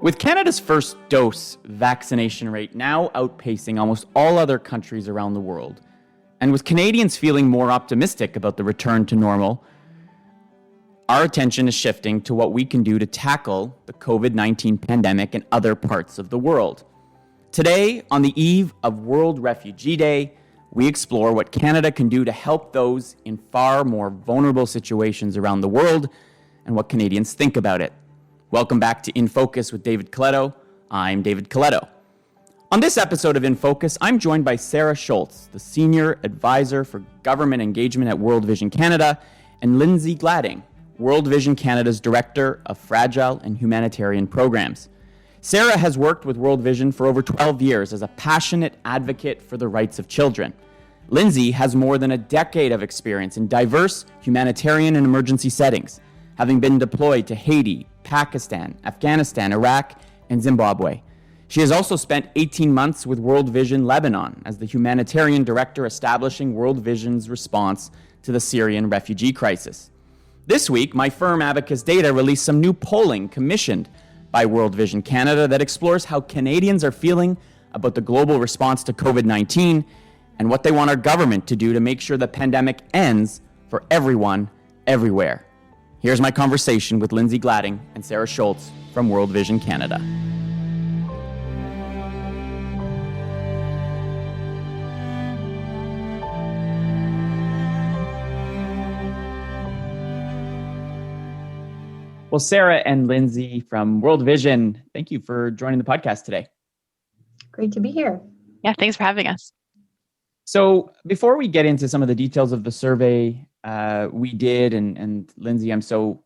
With Canada's first dose vaccination rate now outpacing almost all other countries around the world, and with Canadians feeling more optimistic about the return to normal, our attention is shifting to what we can do to tackle the COVID-19 pandemic in other parts of the world. Today, on the eve of World Refugee Day, we explore what Canada can do to help those in far more vulnerable situations around the world and what Canadians think about it. Welcome back to inFocus with David Coletto. I'm David Coletto. On this episode of inFocus, I'm joined by Sara Schulz, the Senior Advisor for Government Engagement at World Vision Canada, and Lindsay Gladding, World Vision Canada's Director of Fragile and Humanitarian Programs. Sara has worked with World Vision for over 12 years as a passionate advocate for the rights of children. Lindsay has more than a decade of experience in diverse humanitarian and emergency settings, having been deployed to Haiti, Pakistan, Afghanistan, Iraq, and Zimbabwe. She has also spent 18 months with World Vision Lebanon as the Humanitarian Director establishing World Vision's response to the Syrian refugee crisis. This week, my firm Abacus Data released some new polling commissioned by World Vision Canada that explores how Canadians are feeling about the global response to COVID-19 and what they want our government to do to make sure the pandemic ends for everyone, everywhere. Here's my conversation with Lindsay Gladding and Sara Schulz from World Vision Canada. Well, Sara and Lindsay from World Vision, thank you for joining the podcast today. Great to be here. Yeah, thanks for having us. So before we get into some of the details of the survey we did, and Lindsay, I'm so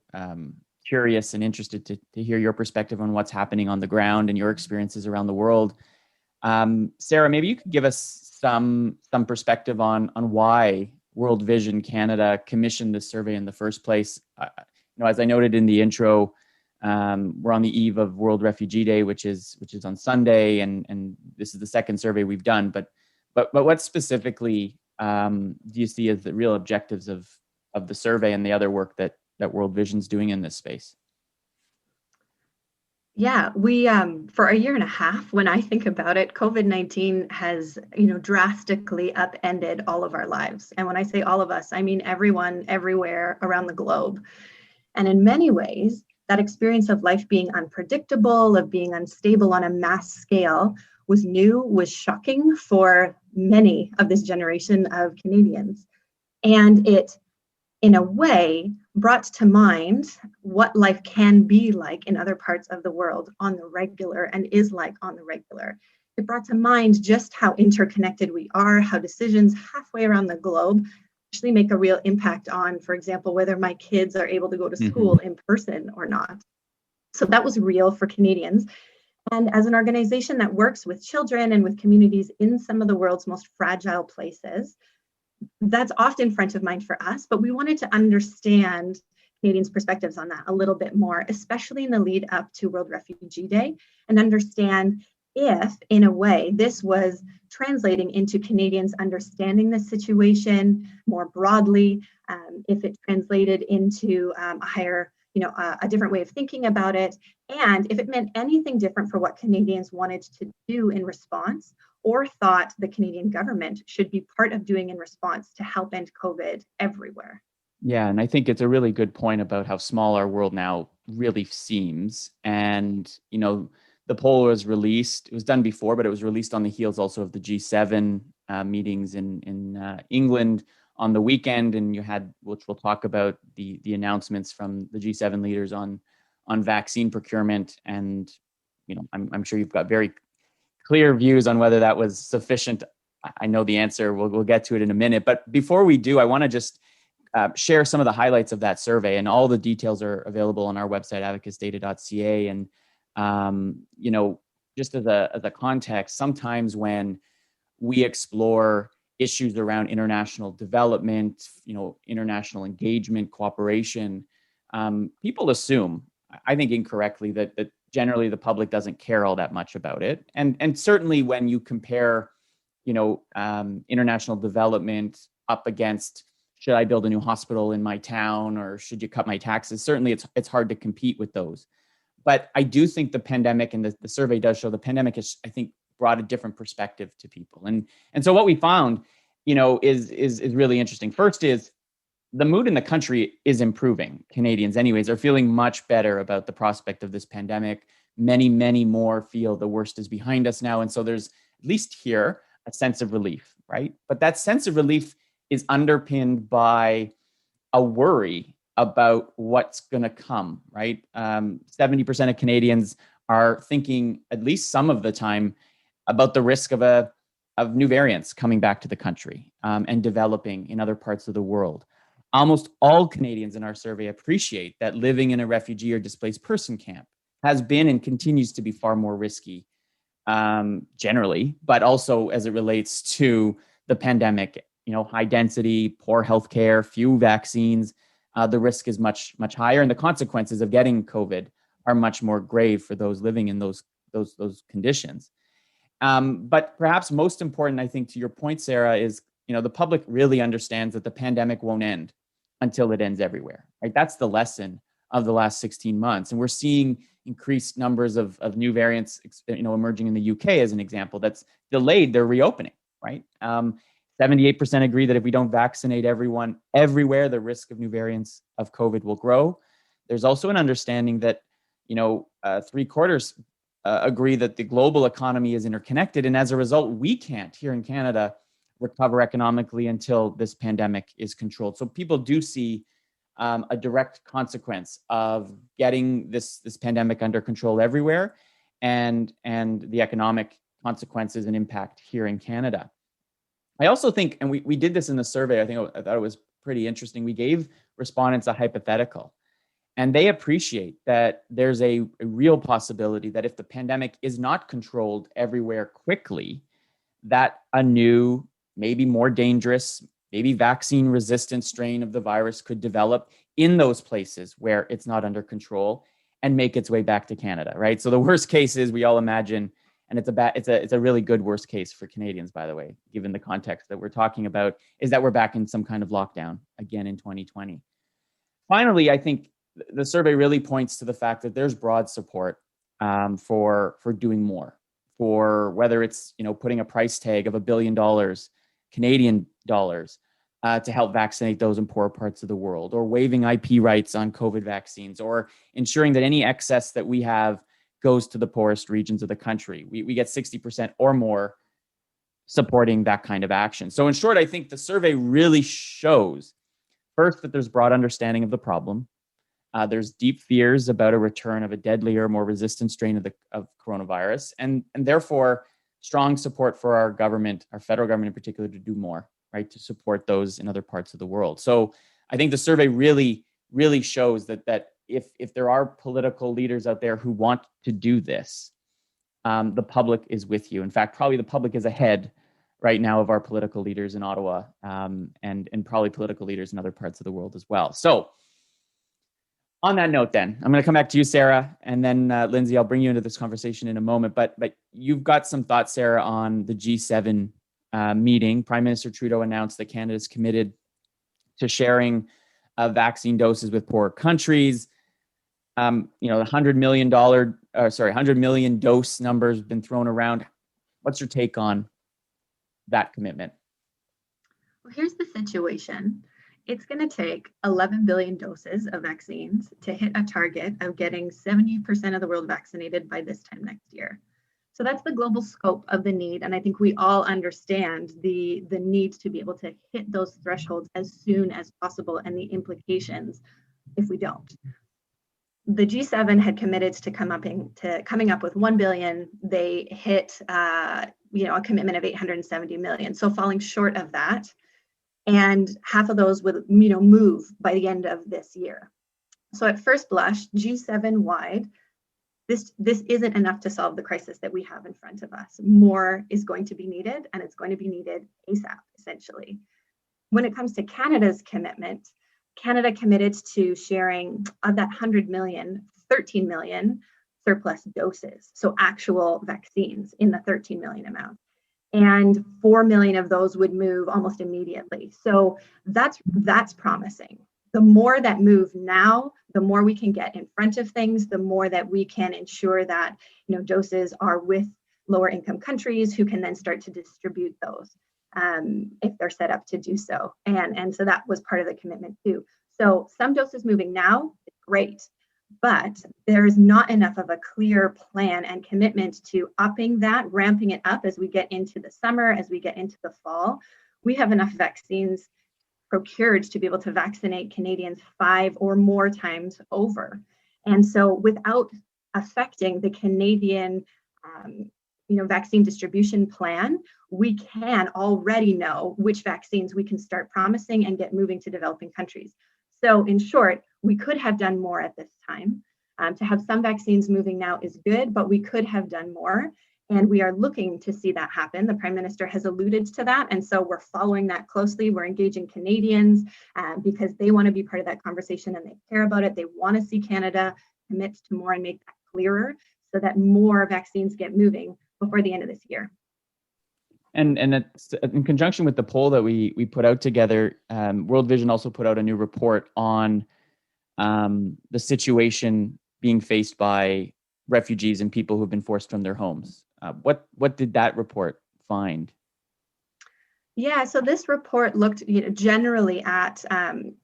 curious and interested to hear your perspective on what's happening on the ground and your experiences around the world. Sara, maybe you could give us some perspective on why World Vision Canada commissioned this survey in the first place. As I noted in the intro, we're on the eve of World Refugee Day, which is on Sunday, and this is the second survey we've done. But what specifically do you see as the real objectives of the survey and the other work that World Vision's doing in this space? Yeah, we for a year and a half, when I think about it, COVID-19 has drastically upended all of our lives. And when I say all of us, I mean everyone, everywhere around the globe. And in many ways, that experience of life being unpredictable, of being unstable on a mass scale, was new, was shocking for many of this generation of Canadians. And it, in a way, brought to mind what life can be like in other parts of the world on the regular and is like on the regular. It brought to mind just how interconnected we are, how decisions halfway around the globe actually make a real impact on, for example, whether my kids are able to go to school in person or not. So that was real for Canadians. And as an organization that works with children and with communities in some of the world's most fragile places, that's often front of mind for us, but we wanted to understand Canadians' perspectives on that a little bit more, especially in the lead up to World Refugee Day, and understand if, in a way, this was translating into Canadians understanding the situation more broadly, if it translated into a higher, a different way of thinking about it, and if it meant anything different for what Canadians wanted to do in response or thought the Canadian government should be part of doing in response to help end COVID everywhere. Yeah, and I think it's a really good point about how small our world now really seems. And, the poll was released, it was done before, but it was released on the heels also of the G7 meetings in England on the weekend. And you had, which we'll talk about, the announcements from the G7 leaders on vaccine procurement. And, I'm sure you've got very clear views on whether that was sufficient. I know the answer. We'll get to it in a minute. But before we do, I want to just share some of the highlights of that survey. And all the details are available on our website, abacusdata.ca. And just as a context, sometimes when we explore issues around international development, international engagement, cooperation, people assume, I think incorrectly, that generally the public doesn't care all that much about it. And certainly when you compare, international development up against, should I build a new hospital in my town or should you cut my taxes? Certainly it's hard to compete with those. But I do think the pandemic, and the survey does show the pandemic has, I think, brought a different perspective to people. And so what we found, is really interesting. First is the mood in the country is improving. Canadians, anyways, are feeling much better about the prospect of this pandemic. Many, many more feel the worst is behind us now. And so there's, at least here, a sense of relief, right? But that sense of relief is underpinned by a worry about what's going to come, right? 70% of Canadians are thinking, at least some of the time, about the risk of new variants coming back to the country and developing in other parts of the world. Almost all Canadians in our survey appreciate that living in a refugee or displaced person camp has been and continues to be far more risky generally, but also as it relates to the pandemic. High density, poor healthcare, few vaccines. The risk is much, much higher, and the consequences of getting COVID are much more grave for those living in those conditions. But perhaps most important, I think, to your point, Sara, is the public really understands that the pandemic won't end until it ends everywhere. Right? That's the lesson of the last 16 months, and we're seeing increased numbers of new variants, emerging in the UK as an example. That's delayed their reopening. Right? 78% agree that if we don't vaccinate everyone everywhere, the risk of new variants of COVID will grow. There's also an understanding that, 3/4 agree that the global economy is interconnected. And as a result, we can't, here in Canada, recover economically until this pandemic is controlled. So people do see a direct consequence of getting this pandemic under control everywhere, and the economic consequences and impact here in Canada. I also think, and we did this in the survey, I thought it was pretty interesting. We gave respondents a hypothetical, and they appreciate that there's a real possibility that if the pandemic is not controlled everywhere quickly, that a new, maybe more dangerous, maybe vaccine-resistant strain of the virus could develop in those places where it's not under control and make its way back to Canada, right? So the worst case is, we all imagine, and it's a really good worst case for Canadians, by the way, given the context that we're talking about, is that we're back in some kind of lockdown again in 2020. Finally, I think the survey really points to the fact that there's broad support for doing more, for whether it's putting a price tag of $1 billion Canadian dollars to help vaccinate those in poor parts of the world, or waiving IP rights on COVID vaccines, or ensuring that any excess that we have goes to the poorest regions of the country. We get 60% or more supporting that kind of action. So in short, I think the survey really shows, first, that there's broad understanding of the problem. There's deep fears about a return of a deadlier, more resistant strain of coronavirus, and therefore strong support for our government, our federal government in particular, to do more, right, to support those in other parts of the world. So I think the survey really, really shows that if there are political leaders out there who want to do this, the public is with you. In fact, probably the public is ahead right now of our political leaders in Ottawa, and probably political leaders in other parts of the world as well. So on that note, then, I'm going to come back to you, Sara, and then Lindsay, I'll bring you into this conversation in a moment. But you've got some thoughts, Sara, on the G7 meeting. Prime Minister Trudeau announced that Canada is committed to sharing vaccine doses with poorer countries. The $100 million dose number has been thrown around. What's your take on that commitment? Well, here's the situation. It's going to take 11 billion doses of vaccines to hit a target of getting 70% of the world vaccinated by this time next year. So that's the global scope of the need. And I think we all understand the need to be able to hit those thresholds as soon as possible, and the implications if we don't. The G7 had committed to coming up with 1 billion. They hit a commitment of 870 million. So falling short of that. And half of those would move by the end of this year. So at first blush, G7 wide, this isn't enough to solve the crisis that we have in front of us. More is going to be needed, and it's going to be needed ASAP, essentially. When it comes to Canada's commitment, Canada committed to sharing of that 100 million, 13 million surplus doses, so actual vaccines in the 13 million amount. And 4 million of those would move almost immediately. So that's promising. The more that move now, the more we can get in front of things, the more that we can ensure that, doses are with lower income countries who can then start to distribute those if they're set up to do so. And so that was part of the commitment too. So some doses moving now, great, but there's not enough of a clear plan and commitment to upping that, ramping it up as we get into the summer, as we get into the fall. We have enough vaccines procured to be able to vaccinate Canadians 5 or more times over. And so without affecting the Canadian vaccine distribution plan, we can already know which vaccines we can start promising and get moving to developing countries. So in short, we could have done more at this time. To have some vaccines moving now is good, but we could have done more. And we are looking to see that happen. The Prime Minister has alluded to that. And so we're following that closely. We're engaging Canadians because they want to be part of that conversation and they care about it. They want to see Canada commit to more and make that clearer so that more vaccines get moving before the end of this year. And it's in conjunction with the poll that we put out together, World Vision also put out a new report on the situation being faced by refugees and people who've been forced from their homes. What did that report find? Yeah, so this report looked generally at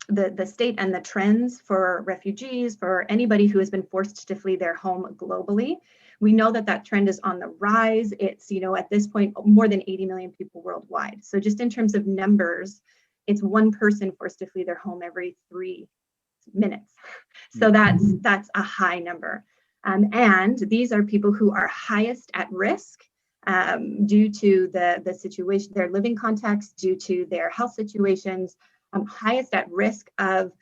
the state and the trends for refugees, for anybody who has been forced to flee their home globally. We know that trend is on the rise. It's, at this point, more than 80 million people worldwide. So just in terms of numbers, it's one person forced to flee their home every 3 minutes. So that's a high number. And these are people who are highest at risk due to the situation, their living context, due to their health situations, highest at risk of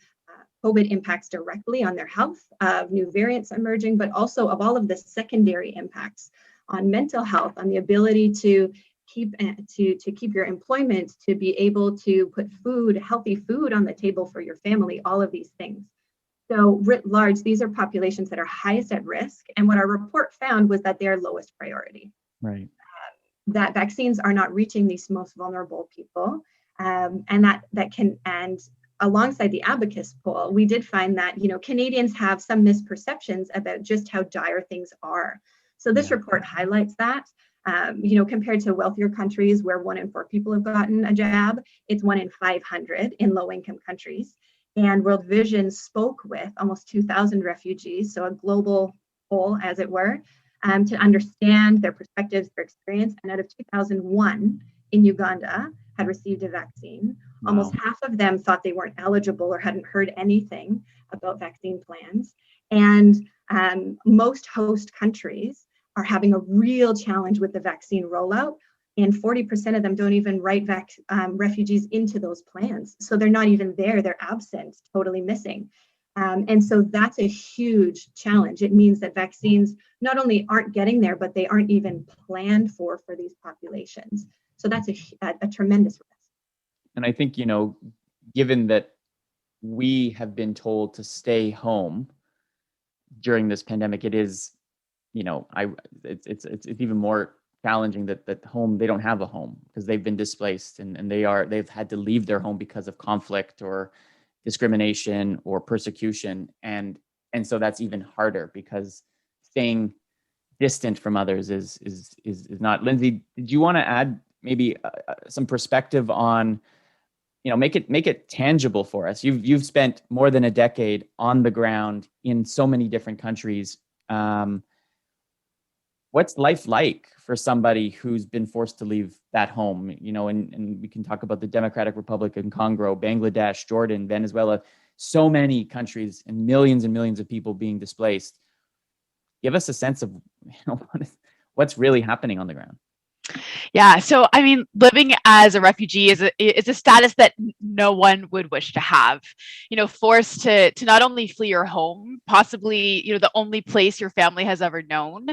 COVID impacts directly on their health, of new variants emerging, but also of all of the secondary impacts on mental health, on the ability to keep your employment, to be able to put healthy food on the table for your family, all of these things. So writ large, these are populations that are highest at risk. And what our report found was that they are lowest priority. Right. That vaccines are not reaching these most vulnerable people. And alongside the Abacus poll, we did find that, Canadians have some misperceptions about just how dire things are. So this report highlights that, compared to wealthier countries where 1 in 4 people have gotten a jab, it's 1 in 500 in low-income countries. And World Vision spoke with almost 2,000 refugees, so a global poll, as it were, to understand their perspectives, their experience. And out of 2001 in Uganda had received a vaccine. Wow. Almost half of them thought they weren't eligible or hadn't heard anything about vaccine plans. And most host countries are having a real challenge with the vaccine rollout. And 40% of them don't even write refugees into those plans. So they're not even there, they're absent, totally missing. And so that's a huge challenge. It means that vaccines not only aren't getting there, but they aren't even planned for these populations. So that's a tremendous risk. And I think, given that we have been told to stay home during this pandemic, it is, it's even more challenging that home, they don't have a home because they've been displaced and they've had to leave their home because of conflict or discrimination or persecution. And so that's even harder because staying distant from others is not. Lindsay, did you want to add maybe some perspective on, make it tangible for us? You've spent more than a decade on the ground in so many different countries. What's life like for somebody who's been forced to leave that home? And we can talk about the Democratic Republic of Congo, Bangladesh, Jordan, Venezuela, so many countries and millions of people being displaced. Give us a sense of what's really happening on the ground. Yeah. So, living as a refugee is a status that no one would wish to have, forced to not only flee your home, possibly, the only place your family has ever known,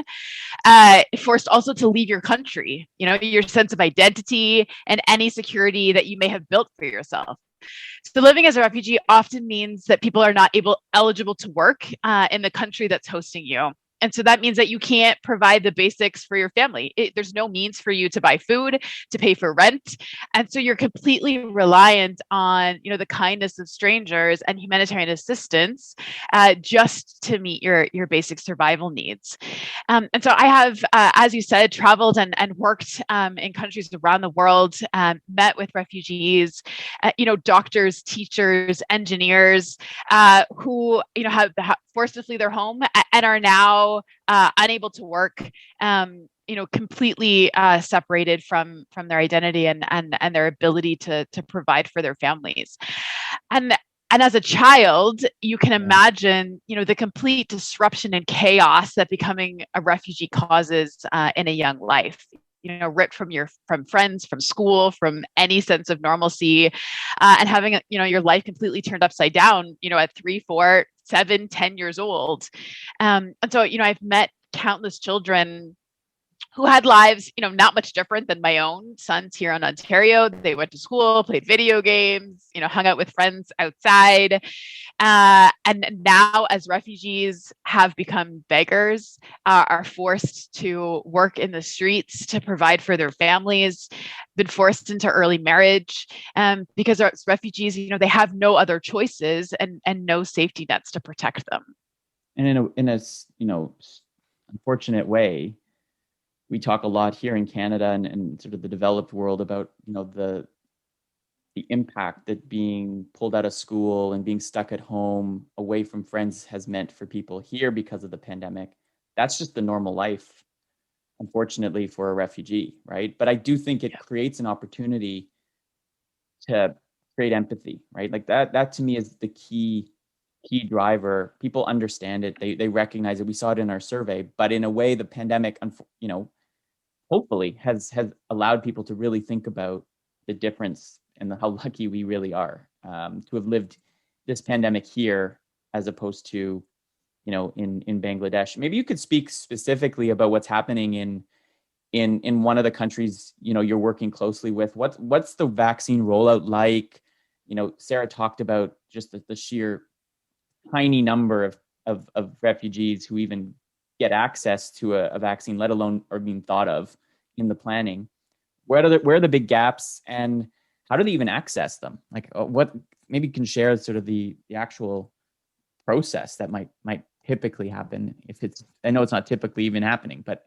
forced also to leave your country, your sense of identity and any security that you may have built for yourself. So living as a refugee often means that people are not eligible to work in the country that's hosting you. And so that means that you can't provide the basics for your family. There's no means for you to buy food, to pay for rent. And so you're completely reliant on, the kindness of strangers and humanitarian assistance just to meet your basic survival needs. And so I have, as you said, traveled and worked in countries around the world, met with refugees, doctors, teachers, engineers who, have forced to flee their home and are now unable to work, completely separated from their identity and their ability to provide for their families. And as a child, you can imagine, the complete disruption and chaos that becoming a refugee causes in a young life. Ripped from friends, from school, from any sense of normalcy, and having your life completely turned upside down. At 3, 4, 7, 10 years old, and so I've met countless children who had lives, not much different than my own sons here in Ontario. They went to school, played video games, hung out with friends outside. And now as refugees have become beggars, are forced to work in the streets to provide for their families, been forced into early marriage, because as refugees, they have no other choices and no safety nets to protect them. And in a unfortunate way, we talk a lot here in Canada and sort of the developed world about, the impact that being pulled out of school and being stuck at home away from friends has meant for people here because of the pandemic. That's just the normal life, unfortunately, for a refugee, right? But I do think it creates an opportunity to create empathy, right? Like that to me is the key driver. People understand it. They recognize it. We saw it in our survey, but in a way, the pandemic, hopefully has allowed people to really think about the difference and how lucky we really are to have lived this pandemic here as opposed to, in Bangladesh. Maybe you could speak specifically about what's happening in one of the countries, you're working closely with. What's the vaccine rollout like? Sara talked about just the sheer tiny number of refugees who even get access to a vaccine, let alone are being thought of in the planning. Where are the big gaps, and how do they even access them? Like what, maybe you can share sort of the actual process that might typically happen if it's, I know it's not typically even happening, but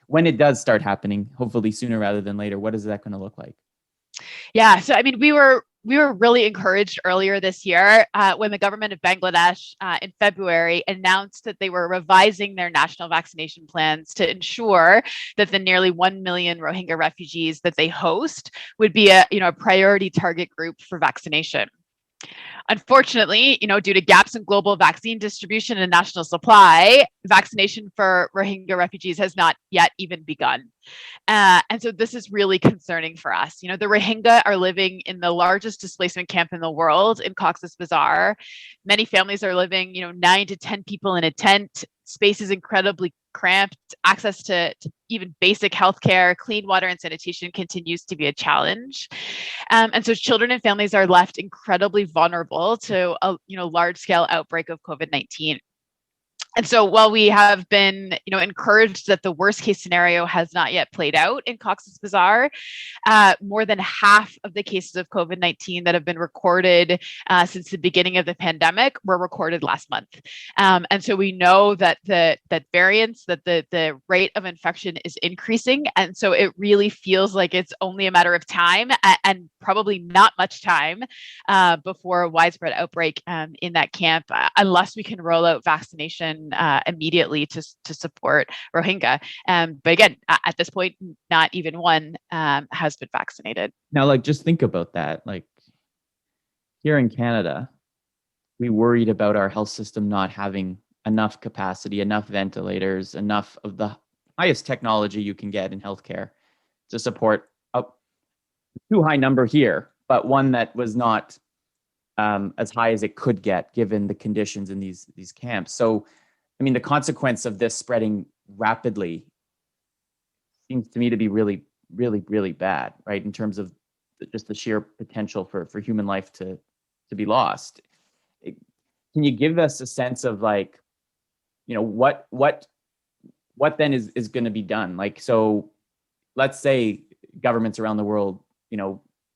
when it does start happening, hopefully sooner rather than later, what is that going to look like? Yeah, so I mean, we were really encouraged earlier this year when the government of Bangladesh in February announced that they were revising their national vaccination plans to ensure that the nearly 1 million Rohingya refugees that they host would be a priority target group for vaccination. Unfortunately, due to gaps in global vaccine distribution and national supply, vaccination for Rohingya refugees has not yet even begun. And so this is really concerning for us. The Rohingya are living in the largest displacement camp in the world in Cox's Bazar. Many families are living, 9 to 10 people in a tent. Space is incredibly cramped. Access to even basic healthcare, clean water, and sanitation continues to be a challenge. And so children and families are left incredibly vulnerable to a large-scale outbreak of COVID-19. And so while we have been, encouraged that the worst case scenario has not yet played out in Cox's Bazar, more than half of the cases of COVID-19 that have been recorded since the beginning of the pandemic were recorded last month. And so we know that that variants, that the rate of infection is increasing. And so it really feels like it's only a matter of time and probably not much time before a widespread outbreak in that camp, unless we can roll out vaccination immediately to support Rohingya. But again, at this point, not even one has been vaccinated. Now, just think about that. Here in Canada, we worried about our health system not having enough capacity, enough ventilators, enough of the highest technology you can get in healthcare to support a too high number here, but one that was not as high as it could get given the conditions in these camps. So, I mean, the consequence of this spreading rapidly seems to me to be really, really, really bad, right? In terms of just the sheer potential for human life to be lost. Can you give us a sense of what then is going to be done? Like, so let's say governments around the world,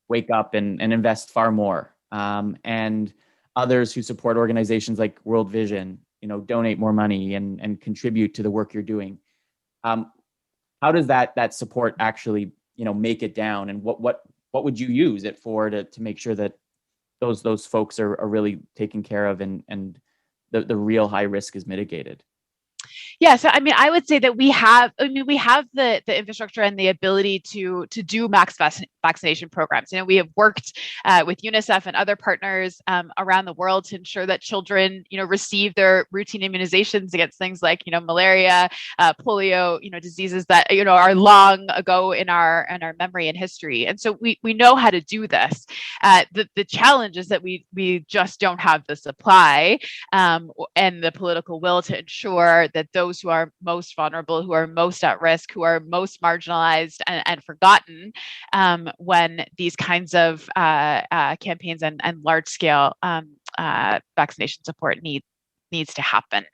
wake up and invest far more, and others who support organizations like World Vision, donate more money and contribute to the work you're doing. How does that support actually, make it down, and what would you use it for to make sure that those folks are really taken care of and the real high risk is mitigated? Yeah, so I mean, I would say that we have the infrastructure and the ability to do max vaccination programs. We have worked with UNICEF and other partners around the world to ensure that children, receive their routine immunizations against things like, malaria, polio, diseases that are long ago in our memory and history. And so we know how to do this. The challenge is that we just don't have the supply and the political will to ensure that those who are most vulnerable, who are most at risk, who are most marginalized and forgotten when these kinds of campaigns and large-scale vaccination support needs to happen.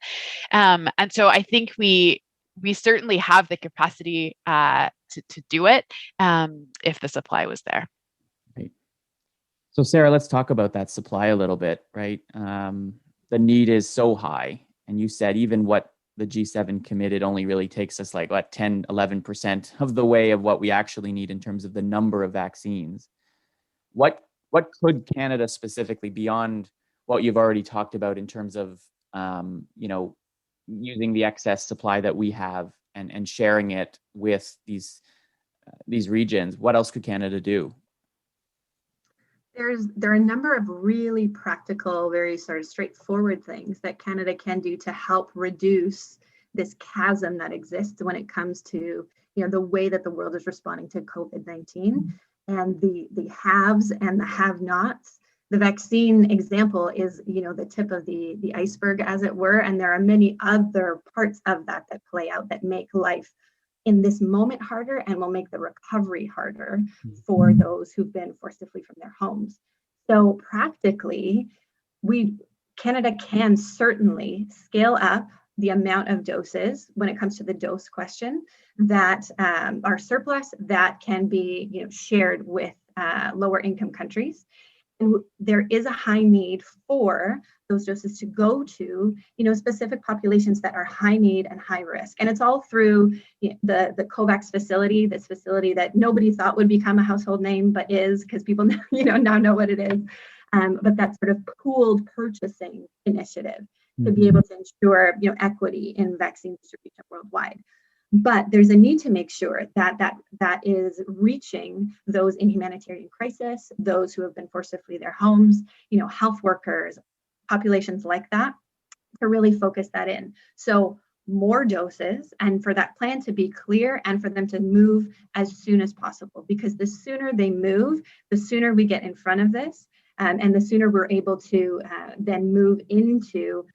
And so I think we certainly have the capacity to do it if the supply was there. Right. So Sara, let's talk about that supply a little bit, right? The need is so high. And you said even what the G7 committed only really takes us 10, 11% of the way of what we actually need in terms of the number of vaccines. What could Canada specifically, beyond what you've already talked about in terms of, using the excess supply that we have and sharing it with these regions, what else could Canada do? There are a number of really practical, very sort of straightforward things that Canada can do to help reduce this chasm that exists when it comes to the way that the world is responding to COVID-19 and the haves and the have-nots. The vaccine example is the tip of the iceberg, as it were, and there are many other parts of that play out that make life in this moment harder and will make the recovery harder for those who've been forced to flee from their homes. So practically, Canada can certainly scale up the amount of doses when it comes to the dose question that are surplus that can be shared with lower income countries. And there is a high need for those doses to go to, specific populations that are high need and high risk. And it's all through the COVAX facility, this facility that nobody thought would become a household name, but is, because people now know what it is. But that sort of pooled purchasing initiative to be able to ensure, equity in vaccine distribution worldwide. But there's a need to make sure that is reaching those in humanitarian crisis, those who have been forced to flee their homes, health workers, populations like that, to really focus that in. So more doses, and for that plan to be clear and for them to move as soon as possible, because the sooner they move, the sooner we get in front of this, and the sooner we're able to then move into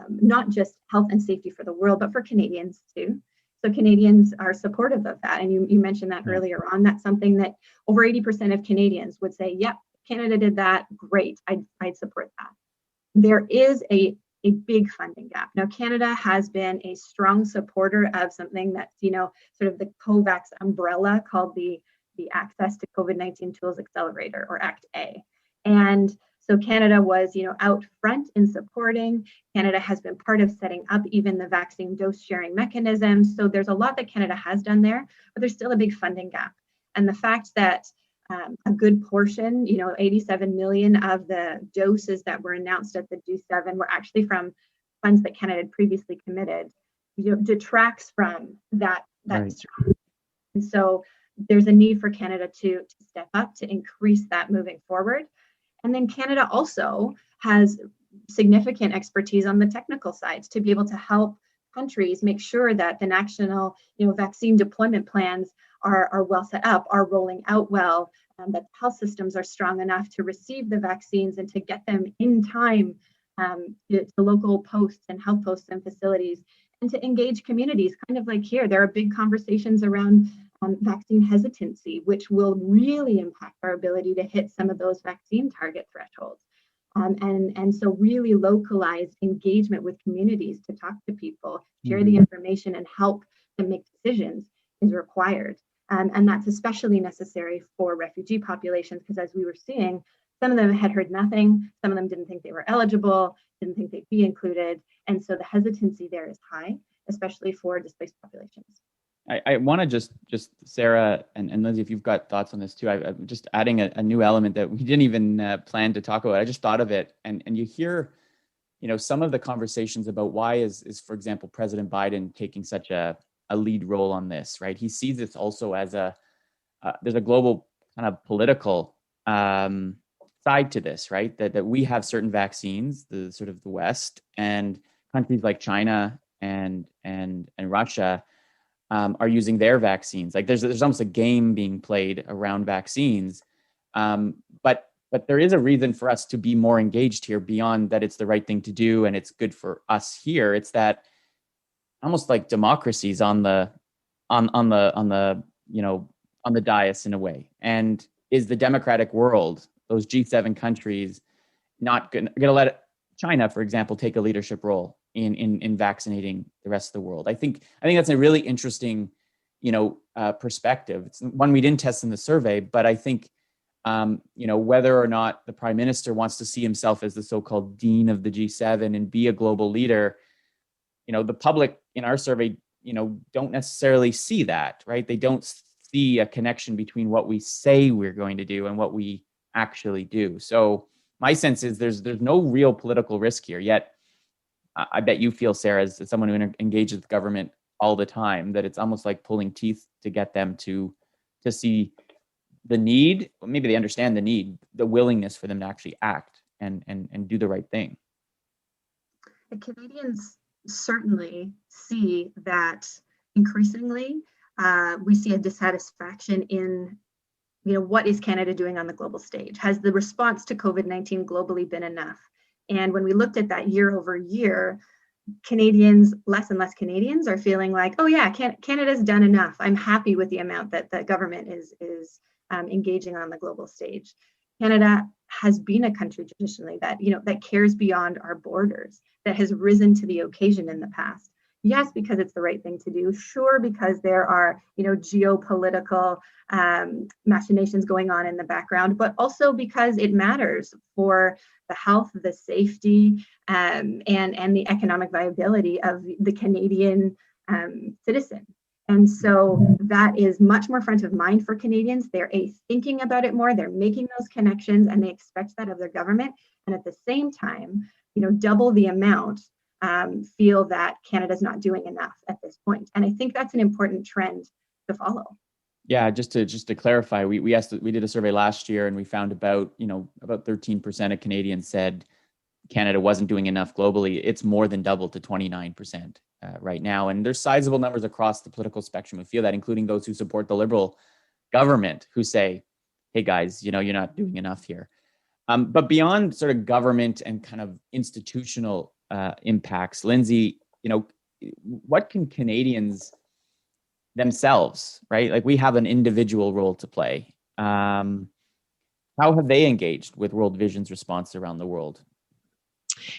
not just health and safety for the world, but for Canadians too. So Canadians are supportive of that. And you mentioned that earlier on. That's something that over 80% of Canadians would say, yep, Canada did that, great, I'd support that. There is a big funding gap. Now, Canada has been a strong supporter of something that's, sort of the COVAX umbrella called the Access to COVID-19 Tools Accelerator, or ACT-A. And so Canada was, out front in supporting. Canada has been part of setting up even the vaccine dose sharing mechanism. So there's a lot that Canada has done there, but there's still a big funding gap. And the fact that a good portion, 87 million of the doses that were announced at the G7 were actually from funds that Canada had previously committed, detracts from that. Right. And so there's a need for Canada to step up, to increase that moving forward. And then Canada also has significant expertise on the technical sides to be able to help countries make sure that the national, vaccine deployment plans are well set up, are rolling out well, that health systems are strong enough to receive the vaccines and to get them in time to local posts and health posts and facilities, and to engage communities, kind of like here. There are big conversations around vaccine hesitancy, which will really impact our ability to hit some of those vaccine target thresholds. And so really localized engagement with communities to talk to people, share the information, and help them make decisions is required. And that's especially necessary for refugee populations, because as we were seeing, some of them had heard nothing, some of them didn't think they were eligible, didn't think they'd be included. And so the hesitancy there is high, especially for displaced populations. I want to just Sara and Lindsay, if you've got thoughts on this too, I'm just adding a new element that we didn't even plan to talk about. I just thought of it, and you hear, some of the conversations about why is for example, President Biden taking such a lead role on this, right? He sees this also as there's a global kind of political side to this, right? That we have certain vaccines, the sort of the West, and countries like China and Russia are using their vaccines. Like there's almost a game being played around vaccines, but there is a reason for us to be more engaged here beyond that. It's the right thing to do and it's good for us here. It's that almost like democracy's on the dais in a way. And is the democratic world, those G7 countries, not going to let China, for example, take a leadership role in vaccinating the rest of the world? I think that's a really interesting, perspective. It's one we didn't test in the survey, but I think, whether or not the prime minister wants to see himself as the so-called dean of the G7 and be a global leader, the public in our survey, don't necessarily see that, right? They don't see a connection between what we say we're going to do and what we actually do. So my sense is there's no real political risk here yet. I bet you feel, Sara, as someone who engages with government all the time, that it's almost like pulling teeth to get them to see the need. Maybe they understand the need, the willingness for them to actually act and do the right thing. The Canadians certainly see that increasingly. We see a dissatisfaction in, what is Canada doing on the global stage? Has the response to COVID-19 globally been enough? And when we looked at that year over year, Canadians, less and less Canadians are feeling like, oh yeah, Canada's done enough. I'm happy with the amount that the government is engaging on the global stage. Canada has been a country traditionally that, that cares beyond our borders, that has risen to the occasion in the past. Yes, because it's the right thing to do. Sure, because there are, geopolitical machinations going on in the background, but also because it matters for the health, the safety, and the economic viability of the Canadian citizen. And so that is much more front of mind for Canadians. They're thinking about it more. They're making those connections, and they expect that of their government. And at the same time, double the amount feel that Canada's not doing enough at this point. And I think that's an important trend to follow. Yeah, just to clarify, we did a survey last year, and we found about 13% of Canadians said Canada wasn't doing enough globally. It's more than doubled to 29% right now, and there's sizable numbers across the political spectrum who feel that, including those who support the Liberal government, who say, "Hey guys, you're not doing enough here." But beyond sort of government and kind of institutional impacts, Lindsay, what can Canadians themselves, right? Like we have an individual role to play. How have they engaged with World Vision's response around the world?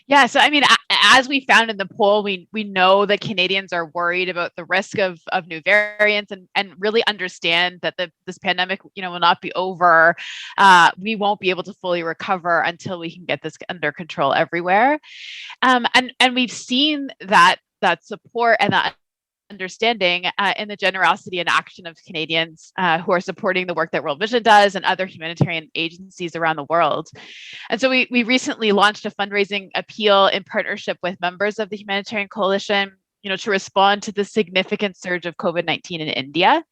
Yeah, so I mean, as we found in the poll, we know that Canadians are worried about the risk of new variants and really understand that this pandemic, will not be over. We won't be able to fully recover until we can get this under control everywhere. And we've seen that support and that understanding in the generosity and action of Canadians who are supporting the work that World Vision does and other humanitarian agencies around the world. And so we recently launched a fundraising appeal in partnership with members of the Humanitarian Coalition, to respond to the significant surge of COVID-19 in India.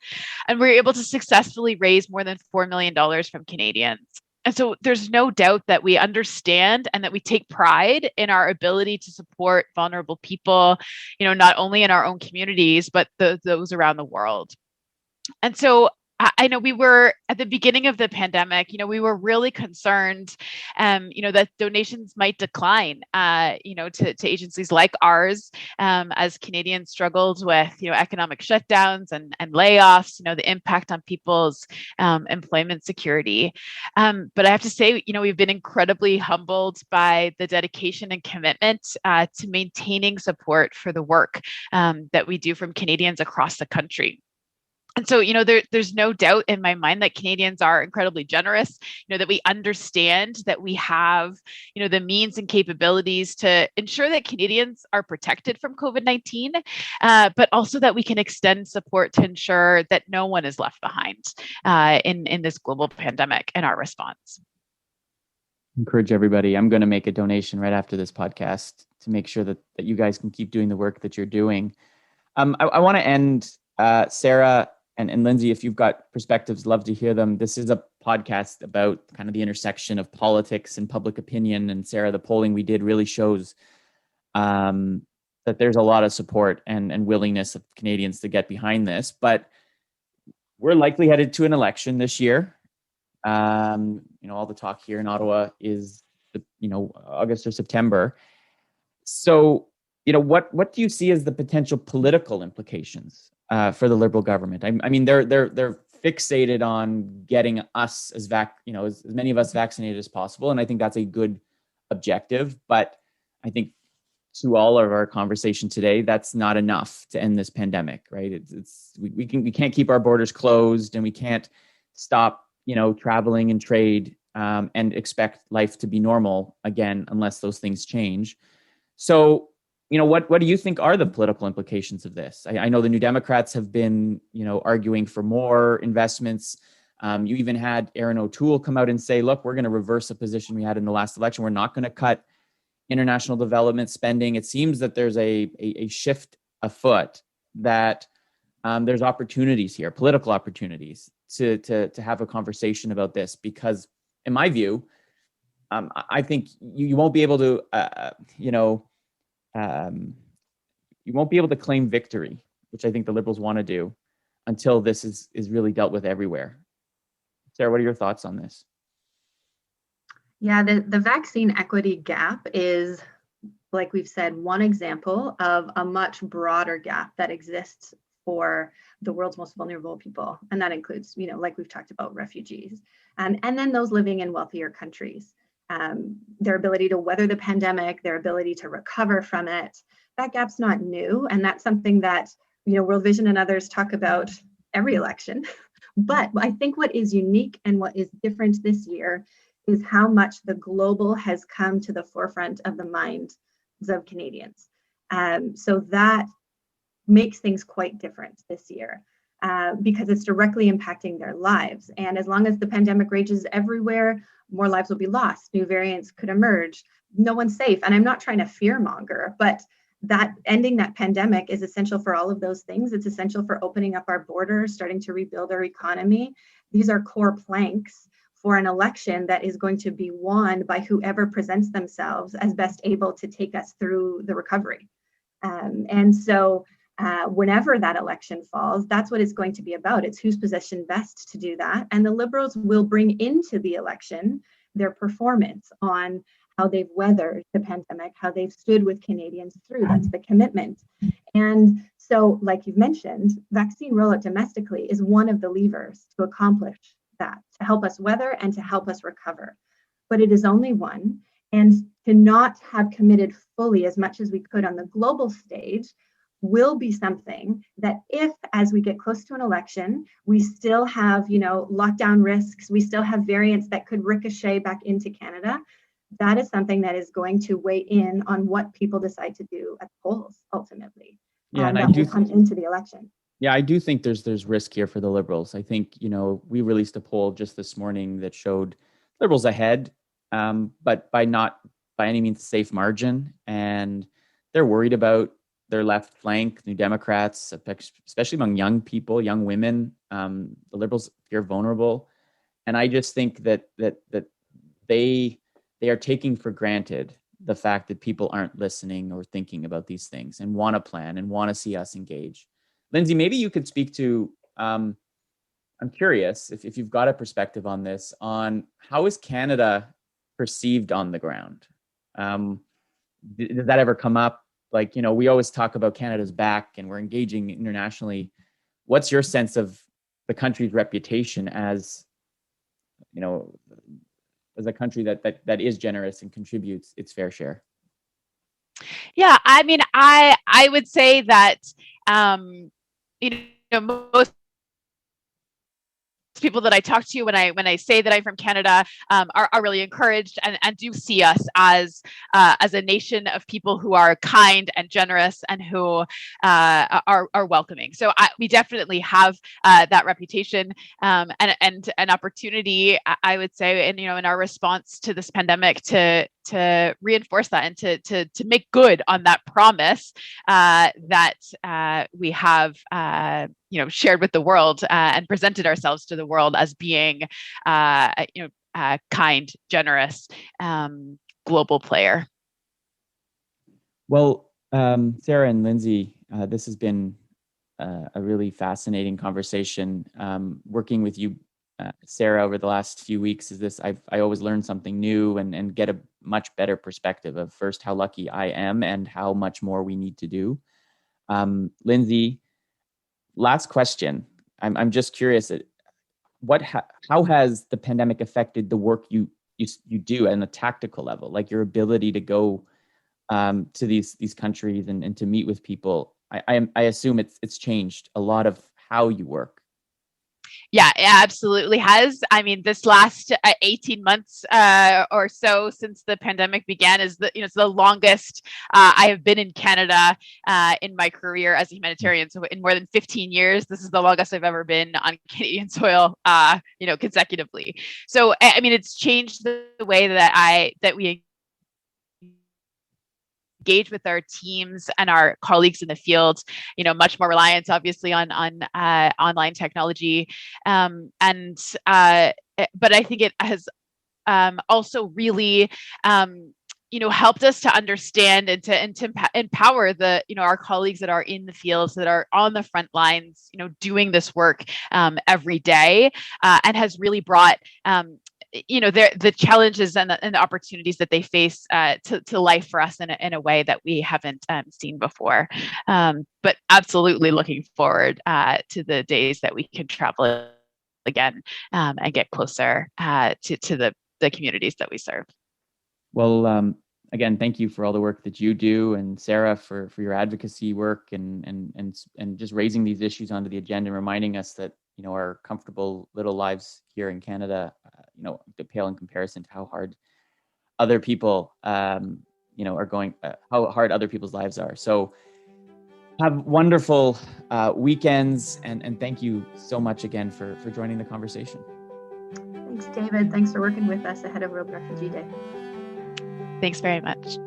And we were able to successfully raise more than $4 million from Canadians. And so there's no doubt that we understand and that we take pride in our ability to support vulnerable people, not only in our own communities, but those around the world. And so I know we were at the beginning of the pandemic, we were really concerned, that donations might decline, to agencies like ours, as Canadians struggled with, economic shutdowns and layoffs, the impact on people's employment security. But I have to say, we've been incredibly humbled by the dedication and commitment to maintaining support for the work that we do from Canadians across the country. And so, there's no doubt in my mind that Canadians are incredibly generous, that we understand that we have, the means and capabilities to ensure that Canadians are protected from COVID-19, but also that we can extend support to ensure that no one is left behind in this global pandemic and our response. Encourage everybody. I'm going to make a donation right after this podcast to make sure that you guys can keep doing the work that you're doing. I want to end, Sara and Lindsay, if you've got perspectives, love to hear them. This is a podcast about kind of the intersection of politics and public opinion. And Sara, the polling we did really shows that there's a lot of support and willingness of Canadians to get behind this. But we're likely headed to an election this year. All the talk here in Ottawa is, August or September. So, what do you see as the potential political implications for the Liberal government? I mean, they're fixated on getting us as many of us vaccinated as possible, and I think that's a good objective. But I think to all of our conversation today, that's not enough to end this pandemic, right? We can't keep our borders closed, and we can't stop traveling and trade and expect life to be normal again unless those things change. So, what do you think are the political implications of this? I know the New Democrats have been, arguing for more investments. You even had Aaron O'Toole come out and say, look, we're going to reverse a position we had in the last election. We're not going to cut international development spending. It seems that there's a shift afoot, that there's opportunities here, political opportunities to have a conversation about this, because in my view, I think you won't be able to, you won't be able to claim victory, which I think the Liberals want to do, until this is really dealt with everywhere. Sara, what are your thoughts on this? Yeah, the vaccine equity gap is, like we've said, one example of a much broader gap that exists for the world's most vulnerable people. And that includes, like we've talked about, refugees, and then those living in wealthier countries. Their ability to weather the pandemic, their ability to recover from it, that gap's not new. And that's something that, World Vision and others talk about every election. But I think what is unique and what is different this year is how much the global has come to the forefront of the minds of Canadians. So that makes things quite different this year, because it's directly impacting their lives. And as long as the pandemic rages everywhere, more lives will be lost. New variants could emerge. No one's safe. And I'm not trying to fearmonger, but that ending that pandemic is essential for all of those things. It's essential for opening up our borders, starting to rebuild our economy. These are core planks for an election that is going to be won by whoever presents themselves as best able to take us through the recovery. And so whenever that election falls, that's what it's going to be about. It's who's positioned best to do that. And the Liberals will bring into the election their performance on how they've weathered the pandemic, how they've stood with Canadians through. That's the commitment. And so, like you've mentioned, vaccine rollout domestically is one of the levers to accomplish that, to help us weather and to help us recover. But it is only one. And to not have committed fully as much as we could on the global stage will be something that, if as we get close to an election, we still have, lockdown risks, we still have variants that could ricochet back into Canada, that is something that is going to weigh in on what people decide to do at the polls ultimately. Yeah, and that I do will come into the election. Yeah, I do think there's risk here for the Liberals. I think, we released a poll just this morning that showed Liberals ahead, but by not by any means a safe margin. And they're worried about their left flank, New Democrats, especially among young people, young women. The Liberals feel vulnerable. And I just think that they are taking for granted the fact that people aren't listening or thinking about these things and want to plan and want to see us engage. Lindsay, maybe you could speak to, I'm curious if you've got a perspective on this, on how is Canada perceived on the ground? Does that ever come up? Like, we always talk about Canada's back and we're engaging internationally. What's your sense of the country's reputation as, as a country that is generous and contributes its fair share? Yeah, I mean, I would say that most people that I talk to when I say that I'm from Canada are really encouraged and do see us as a nation of people who are kind and generous and who are welcoming. So we definitely have that reputation and an opportunity, I would say, in our response to this pandemic to reinforce that and to make good on that promise that we have shared with the world and presented ourselves to the world as being kind, generous, global player. Well, Sara and Lindsay, this has been a really fascinating conversation. Working with you, Sara, over the last few weeks, I always learn something new and get a much better perspective of first how lucky I am and how much more we need to do. Lindsay, last question. I'm just curious, how has the pandemic affected the work you do on a tactical level, like your ability to go to these countries and to meet with people? I assume it's changed a lot of how you work. Yeah, it absolutely has. I mean, this last 18 months or so since the pandemic began is it's the longest I have been in Canada in my career as a humanitarian. So in more than 15 years, this is the longest I've ever been on Canadian soil, consecutively. So, I mean, it's changed the way that we engage with our teams and our colleagues in the field, much more reliance obviously on online technology. But I think it has also really helped us to understand and to empower our colleagues that are in the fields, that are on the front lines, doing this work every day, and has really brought the challenges and the opportunities that they face to life for us in a way that we haven't seen before. But absolutely looking forward to the days that we can travel again and get closer to the communities that we serve. Well, again, thank you for all the work that you do, and Sara for your advocacy work and just raising these issues onto the agenda and reminding us that our comfortable little lives here in Canada, pale in comparison to how hard other people, are going, how hard other people's lives are. So have wonderful weekends, and thank you so much again for joining the conversation. Thanks, David. Thanks for working with us ahead of World Refugee Day. Thanks very much.